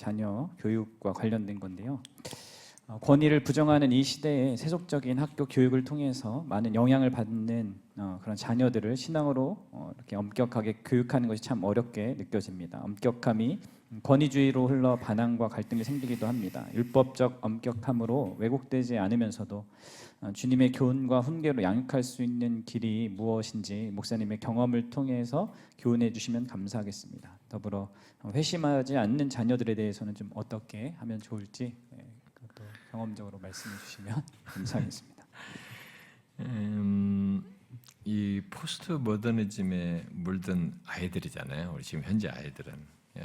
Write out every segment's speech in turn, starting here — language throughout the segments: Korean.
자녀 교육과 관련된 건데요. 권위를 부정하는 이 시대에 세속적인 학교 교육을 통해서 많은 영향을 받는 그런 자녀들을 신앙으로 이렇게 엄격하게 교육하는 것이 참 어렵게 느껴집니다. 엄격함이 권위주의로 흘러 반항과 갈등이 생기기도 합니다. 율법적 엄격함으로 왜곡되지 않으면서도 주님의 교훈과 훈계로 양육할 수 있는 길이 무엇인지 목사님의 경험을 통해서 교훈해 주시면 감사하겠습니다. 더불어 회심하지 않는 자녀들에 대해서는 좀 어떻게 하면 좋을지 그것도 경험적으로 말씀해 주시면 감사하겠습니다. 이 포스트 모더니즘에 물든 아이들이잖아요. 우리 지금 현재 아이들은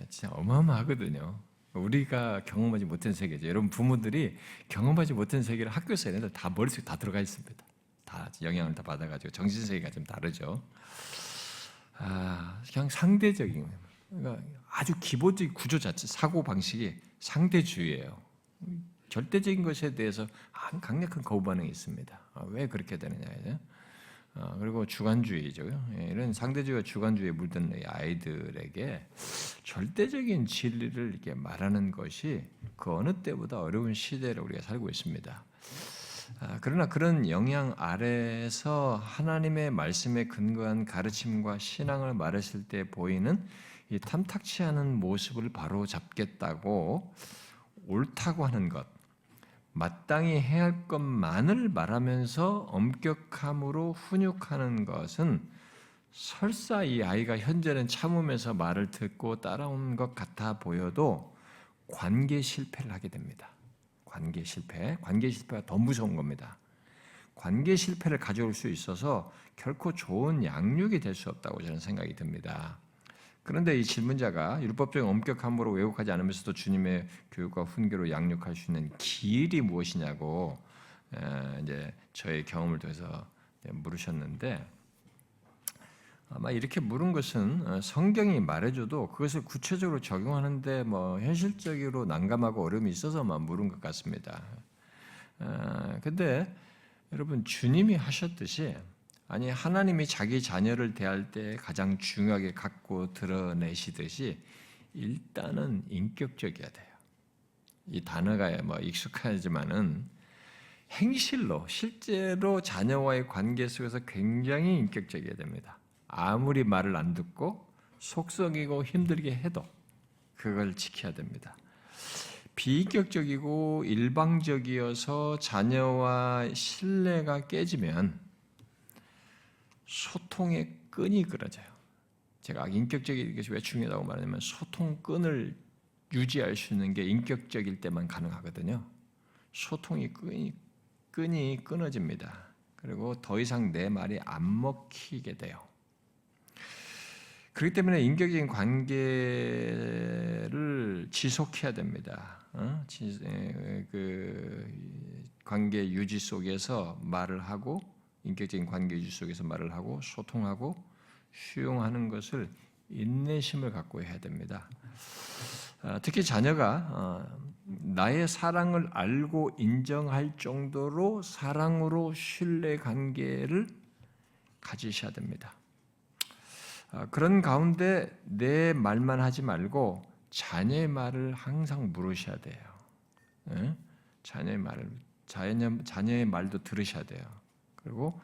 진짜 어마어마하거든요. 우리가 경험하지 못한 세계죠. 여러분 부모들이 경험하지 못한 세계를 학교에서 얘네들 다 머릿속에 다 들어가 있습니다. 다 영향을 다 받아가지고 정신 세계가 좀 다르죠. 그냥 상대적인, 그러니까 아주 기본적인 구조 자체, 사고 방식이 상대주의예요. 절대적인 것에 대해서 강력한 거부 반응이 있습니다. 왜 그렇게 되느냐? 그리고 주관주의죠. 이런 상대주의와 주관주의에 물든 아이들에게 절대적인 진리를 이렇게 말하는 것이 그 어느 때보다 어려운 시대를 우리가 살고 있습니다. 그러나 그런 영향 아래에서 하나님의 말씀에 근거한 가르침과 신앙을 말했을 때 보이는 이 탐탁치 않은 모습을 바로 잡겠다고 옳다고 하는 것, 마땅히 해야 할 것만을 말하면서 엄격함으로 훈육하는 것은 설사 이 아이가 현재는 참으면서 말을 듣고 따라온 것 같아 보여도 관계 실패를 하게 됩니다. 관계 실패가 더 무서운 겁니다. 관계 실패를 가져올 수 있어서 결코 좋은 양육이 될 수 없다고 저는 생각이 듭니다. 그런데 이 질문자가 율법적인 엄격함으로 왜곡하지 않으면서도 주님의 교육과 훈계로 양육할 수 있는 길이 무엇이냐고 이제 저의 경험을 통해서 물으셨는데, 아마 이렇게 물은 것은 성경이 말해줘도 그것을 구체적으로 적용하는데 현실적으로 난감하고 어려움이 있어서만 물은 것 같습니다. 근데 여러분 주님이 하셨듯이, 아니 하나님이 자기 자녀를 대할 때 가장 중요하게 갖고 드러내시듯이 일단은 인격적이어야 돼요. 이 단어가 익숙하지만은 행실로 실제로 자녀와의 관계 속에서 굉장히 인격적이어야 됩니다. 아무리 말을 안 듣고 속썩이고 힘들게 해도 그걸 지켜야 됩니다. 비인격적이고 일방적이어서 자녀와 신뢰가 깨지면 소통의 끈이 끊어져요. 제가 인격적인 것이 왜 중요하다고 말하냐면 소통끈을 유지할 수 있는 게 인격적일 때만 가능하거든요. 소통의 끈이 끊어집니다. 그리고 더 이상 내 말이 안 먹히게 돼요. 그렇기 때문에 인격적인 관계를 지속해야 됩니다. 그 관계 유지 속에서 말을 하고, 인격적인 관계 유지 속에서 말을 하고 소통하고 수용하는 것을 인내심을 갖고 해야 됩니다. 특히 자녀가 나의 사랑을 알고 인정할 정도로 사랑으로 신뢰 관계를 가지셔야 됩니다. 그런 가운데 내 말만 하지 말고 자녀의 말을 항상 물으셔야 돼요. 자녀의 말도 들으셔야 돼요. 그리고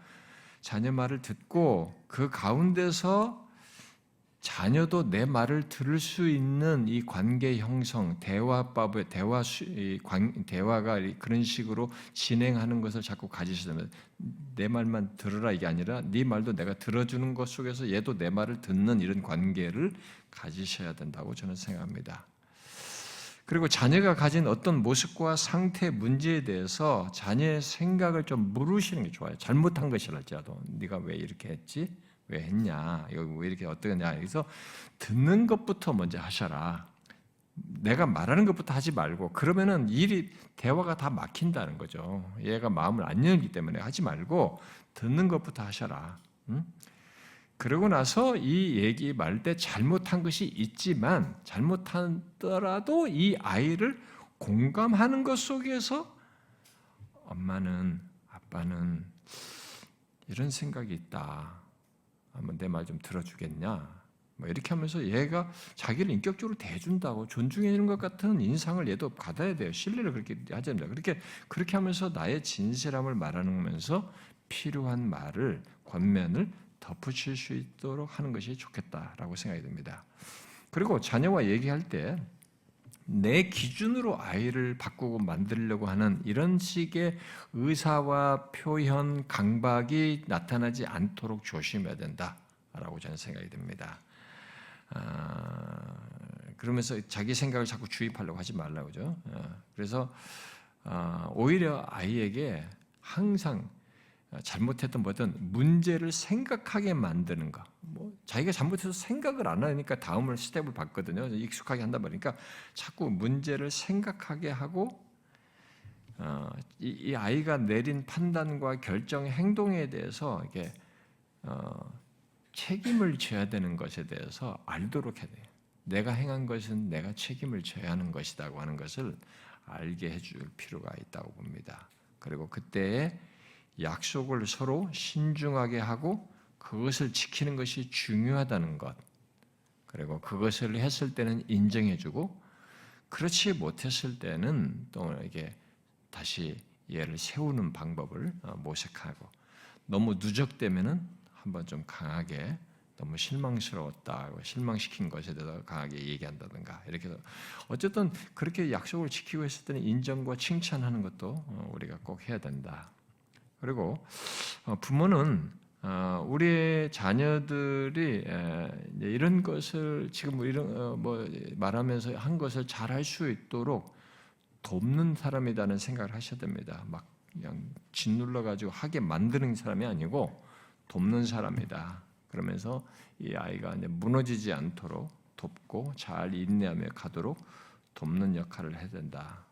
자녀 말을 듣고 그 가운데서 자녀도 내 말을 들을 수 있는 이 관계 형성, 대화가 그런 식으로 진행하는 것을 자꾸 가지셔야 됩니다. 내 말만 들으라 이게 아니라 네 말도 내가 들어주는 것 속에서 얘도 내 말을 듣는 이런 관계를 가지셔야 된다고 저는 생각합니다. 그리고 자녀가 가진 어떤 모습과 상태 문제에 대해서 자녀의 생각을 좀 물으시는 게 좋아요. 잘못한 것이랄지라도 네가 왜 이렇게 했지? 왜 했냐? 이거 왜 이렇게 어떠냐? 그래서 듣는 것부터 먼저 하셔라. 내가 말하는 것부터 하지 말고, 그러면은 대화가 다 막힌다는 거죠. 얘가 마음을 안 열기 때문에 하지 말고 듣는 것부터 하셔라. 그러고 나서 이 얘기 말할 때 잘못한 것이 있지만 잘못하더라도 이 아이를 공감하는 것 속에서 엄마는 아빠는 이런 생각이 있다. 한번 내 말 좀 들어주겠냐? 뭐 이렇게 하면서 얘가 자기를 인격적으로 대해준다고 존중해 주는 것 같은 인상을 얘도 받아야 돼요. 신뢰를 그렇게 하지 않습니다. 그렇게 하면서 나의 진실함을 말하면서 필요한 말을 권면을 덧붙일 수 있도록 하는 것이 좋겠다라고 생각이 듭니다. 그리고 자녀와 얘기할 때 내 기준으로 아이를 바꾸고 만들려고 하는 이런 식의 의사와 표현, 강박이 나타나지 않도록 조심해야 된다라고 저는 생각이 듭니다. 그러면서 자기 생각을 자꾸 주입하려고 하지 말라고죠. 그래서 오히려 아이에게 항상 잘못했던 뭐든 문제를 생각하게 만드는 거. 뭐 자기가 잘못해서 생각을 안 하니까 다음을 스텝을 받거든요. 익숙하게 한다 보니까 자꾸 문제를 생각하게 하고 이 아이가 내린 판단과 결정, 행동에 대해서 이게 책임을 져야 되는 것에 대해서 알도록 해야 돼요. 내가 행한 것은 내가 책임을 져야 하는 것이라고 하는 것을 알게 해줄 필요가 있다고 봅니다. 그리고 그때에 약속을 서로 신중하게 하고 그것을 지키는 것이 중요하다는 것, 그리고 그것을 했을 때는 인정해주고 그렇지 못했을 때는 또 이게 다시 얘를 세우는 방법을 모색하고, 너무 누적되면은 한번 좀 강하게 너무 실망스러웠다고 실망시킨 것에 대해서 강하게 얘기한다든가 이렇게 해서 어쨌든 그렇게 약속을 지키고 있을 때는 인정과 칭찬하는 것도 우리가 꼭 해야 된다. 그리고 부모는 우리의 자녀들이 이런 것을 지금 이런 뭐 말하면서 한 것을 잘할 수 있도록 돕는 사람이라는 생각을 하셔야 됩니다. 막 그냥 짓눌러 가지고 하게 만드는 사람이 아니고 돕는 사람이다. 그러면서 이 아이가 이제 무너지지 않도록 돕고 잘 인내하며 가도록 돕는 역할을 해야 된다.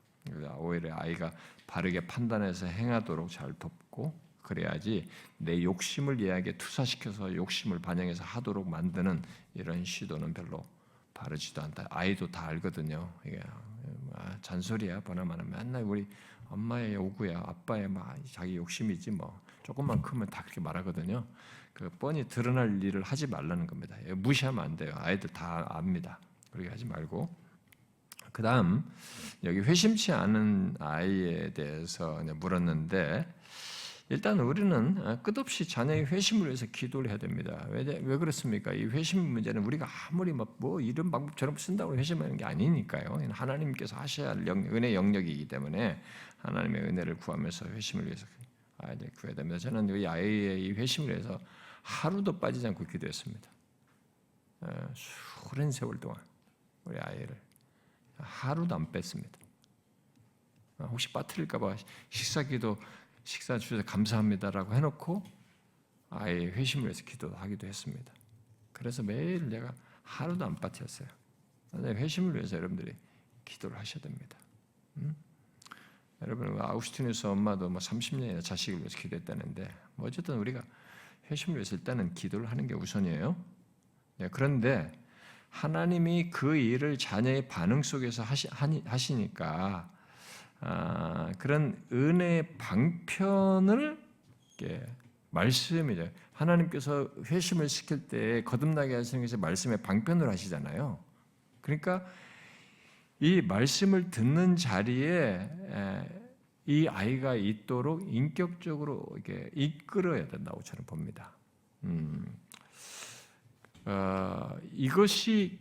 오히려 아이가 바르게 판단해서 행하도록 잘 돕고, 그래야지 내 욕심을 얘에게 투사시켜서 욕심을 반영해서 하도록 만드는 이런 시도는 별로 바르지도 않다. 아이도 다 알거든요. 이게 잔소리야, 보나마나 맨날 우리 엄마의 요구야, 아빠의 막 자기 욕심이지 뭐 조금만 크면 다 그렇게 말하거든요. 그 뻔히 드러날 일을 하지 말라는 겁니다. 무시하면 안 돼요. 아이들 다 압니다. 그렇게 하지 말고. 그 다음 여기 회심치 않은 아이에 대해서 물었는데, 일단 우리는 끝없이 자녀의 회심을 위해서 기도를 해야 됩니다. 왜 그렇습니까? 이 회심 문제는 우리가 아무리 뭐 이런 방법 저런 쓴다고 회심하는 게 아니니까요. 하나님께서 하셔야 할 은혜 영역이기 때문에 하나님의 은혜를 구하면서 회심을 위해서 아이들 구해야 됩니다. 저는 이 아이의 이 회심을 위해서 하루도 빠지지 않고 기도했습니다. 오랜 세월 동안 우리 아이를 하루도 안 뺐습니다. 혹시 빠뜨릴까봐 식사 주셔서 감사합니다라고 해놓고 아이의 회심을 위해서 기도하기도 했습니다. 그래서 매일 내가 하루도 안 빠뜨렸어요. 회심을 위해서 여러분들이 기도를 하셔야 됩니다. 여러분 아우구스티누스 엄마도 뭐 30년이나 자식을 위해서 기도했다는데, 뭐 어쨌든 우리가 회심을 위해서 일단은 기도를 하는 게 우선이에요. 그런데 하나님이 그 일을 자녀의 반응 속에서 하시니까 그런 은혜의 방편을 말씀이죠. 하나님께서 회심을 시킬 때 거듭나게 하시는 것이 말씀의 방편으로 하시잖아요. 그러니까 이 말씀을 듣는 자리에 이 아이가 있도록 인격적으로 이렇게 이끌어야 된다고 저는 봅니다. 이것이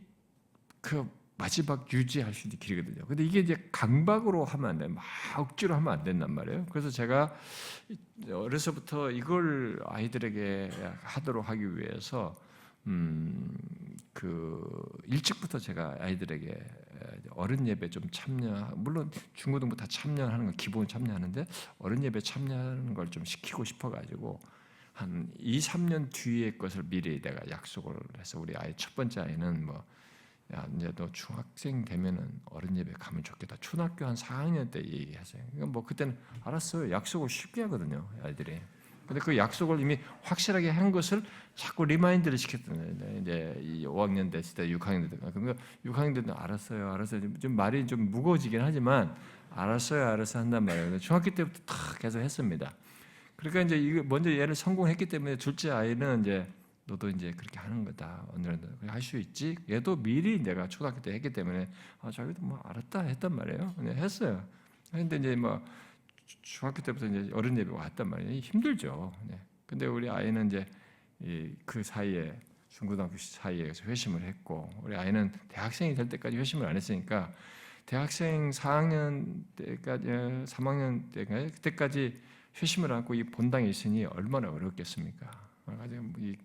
그 마지막 유지할 수 있는 길이거든요. 근데 이게 이제 강박으로 하면 안 돼요. 막 억지로 하면 안 된단 말이에요. 그래서 제가 어려서부터 이걸 아이들에게 하도록 하기 위해서 일찍부터 제가 아이들에게 어른 예배 좀 물론 중고등부 다 참여하는 건 기본 참여하는데 어른 예배 참여하는 걸 좀 시키고 싶어가지고 한 2, 3년 뒤의 것을 미리 내가 약속을 해서 우리 아이 첫 번째 아이는 야, 이제 너 중학생 되면은 어른 예배 가면 좋겠다. 초등학교 한 4학년 때 얘기하세요. 뭐 그때는 알았어요. 약속을 쉽게 하거든요, 아이들이. 근데 그 약속을 이미 확실하게 한 것을 자꾸 리마인드를 시켰던 이제 5학년 됐을 때 6학년 됐을 때, 그러니까 6학년 때는 알았어요. 좀 말이 좀 무거워지긴 하지만 알았어요 한단 말이에요. 중학교 때부터 탁 계속 했습니다. 그러니까 이제 이거 먼저 얘를 성공했기 때문에 둘째 아이는 이제 너도 이제 그렇게 하는 거다. 오늘은 할 수 있지. 얘도 미리 내가 초등학교 때 했기 때문에 자기도 뭐 알았다 했단 말이에요. 그냥 했어요. 근데 이제 뭐 중학교 때부터 이제 어른 예배 왔단 말이에요. 힘들죠. 네. 근데 우리 아이는 이제 그 사이에 중고등학교 사이에 회심을 했고, 우리 아이는 대학생이 될 때까지 회심을 안 했으니까 대학생 4학년 때까지 3학년 때까지 그때까지 회심을 안고 이 본당에 있으니 얼마나 어렵겠습니까? 가지고 이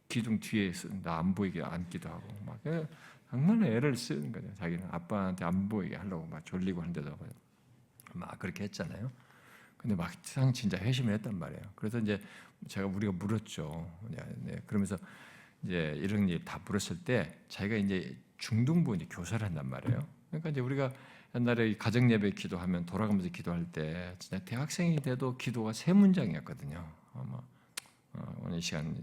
기둥 뒤에 나 안 보이게 앉기도 하고 막 얼마나 애를 쓰는 거죠. 자기는 아빠한테 안 보이게 하려고 막 졸리고 하는데도 막 그렇게 했잖아요. 근데 막상 진짜 회심을 했단 말이에요. 그래서 이제 우리가 물었죠. 네, 그러면서 이제 이런 일 다 물었을 때 자기가 이제 중등부 이제 교사를 한단 말이에요. 그러니까 이제 우리가 옛날에 가정 예배 기도하면 돌아가면서 기도할 때 진짜 대학생이 돼도 기도가 세 문장이었거든요. 아마 오늘 이 시간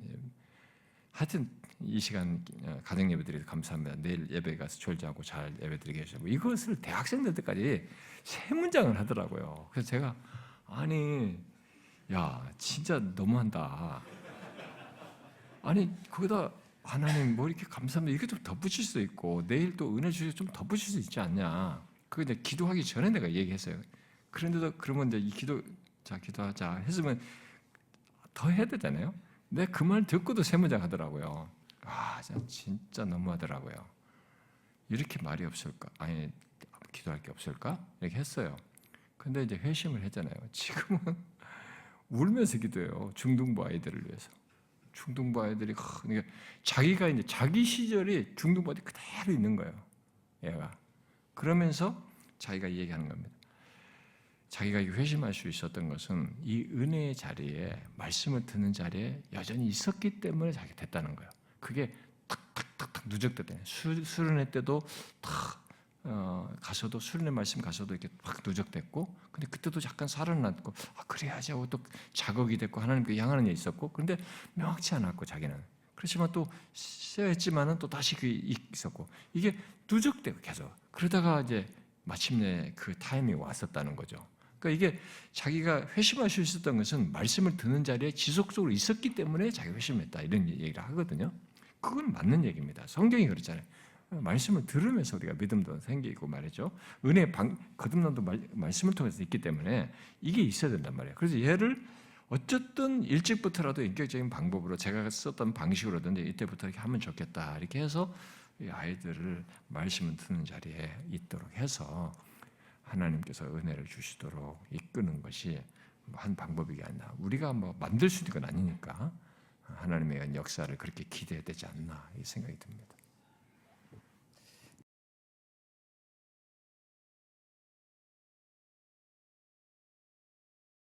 하여튼 이 시간 가정 예배드리도 감사합니다. 내일 예배 가서 졸지않고 잘 예배드리게 해주시고 이것을 대학생 될 때까지 세 문장을 하더라고요. 그래서 제가 아니 야 진짜 너무한다. 아니 거기다 하나님 뭐 이렇게 감사합니다. 이렇게 좀 덧붙일 수도 있고 내일 또 은혜 주셔서 좀 덧붙일 수 있지 않냐. 그거 이제 기도하기 전에 내가 얘기했어요. 그런데도 그러면 이제 이 기도하자 했으면 더 해야 되잖아요. 내가 그 말 듣고도 세 문장 하더라고요. 진짜 너무하더라고요. 이렇게 말이 없을까? 아니 기도할 게 없을까? 이렇게 했어요. 근데 이제 회심을 했잖아요. 지금은 울면서 기도해요. 중등부 아이들을 위해서. 중등부 아이들이 그러니까 자기가 이제 자기 시절이 중등부 아이들 그대로 있는 거예요. 얘가 그러면서 자기가 얘기하는 겁니다. 자기가 회심할 수 있었던 것은 이 은혜의 자리에 말씀을 듣는 자리에 여전히 있었기 때문에 자기가 됐다는 거예요. 그게 탁탁탁탁 누적됐대요. 수련회 때도 탁 가서도 수련회 말씀 가서도 이렇게 막 누적됐고, 근데 그때도 약간 살아났고, 그래야지 하고 또 자극이 됐고 하나님께 향하는 게 있었고, 근데 명확치 않았고 자기는 그렇지만 또 쓰였지만은 또 다시 그 있었고 이게 누적되고 계속 그러다가 이제 마침내 그 타임이 왔었다는 거죠. 그러니까 이게 자기가 회심할 수 있었던 것은 말씀을 듣는 자리에 지속적으로 있었기 때문에 자기가 회심했다 이런 얘기를 하거든요. 그건 맞는 얘기입니다. 성경이 그렇잖아요. 말씀을 들으면서 우리가 믿음도 생기고 말이죠. 은혜 거듭남도 말씀을 통해서 있기 때문에 이게 있어야 된단 말이에요. 그래서 얘를 어쨌든 일찍부터라도 인격적인 방법으로 제가 썼던 방식으로든지 이때부터 이렇게 하면 좋겠다 이렇게 해서 이 아이들을 말씀을 듣는 자리에 있도록 해서 하나님께서 은혜를 주시도록 이끄는 것이 한 방법이게 아니라 우리가 뭐 만들 수 있는 건 아니니까 하나님의 역사를 그렇게 기대해야 되지 않나 이 생각이 듭니다.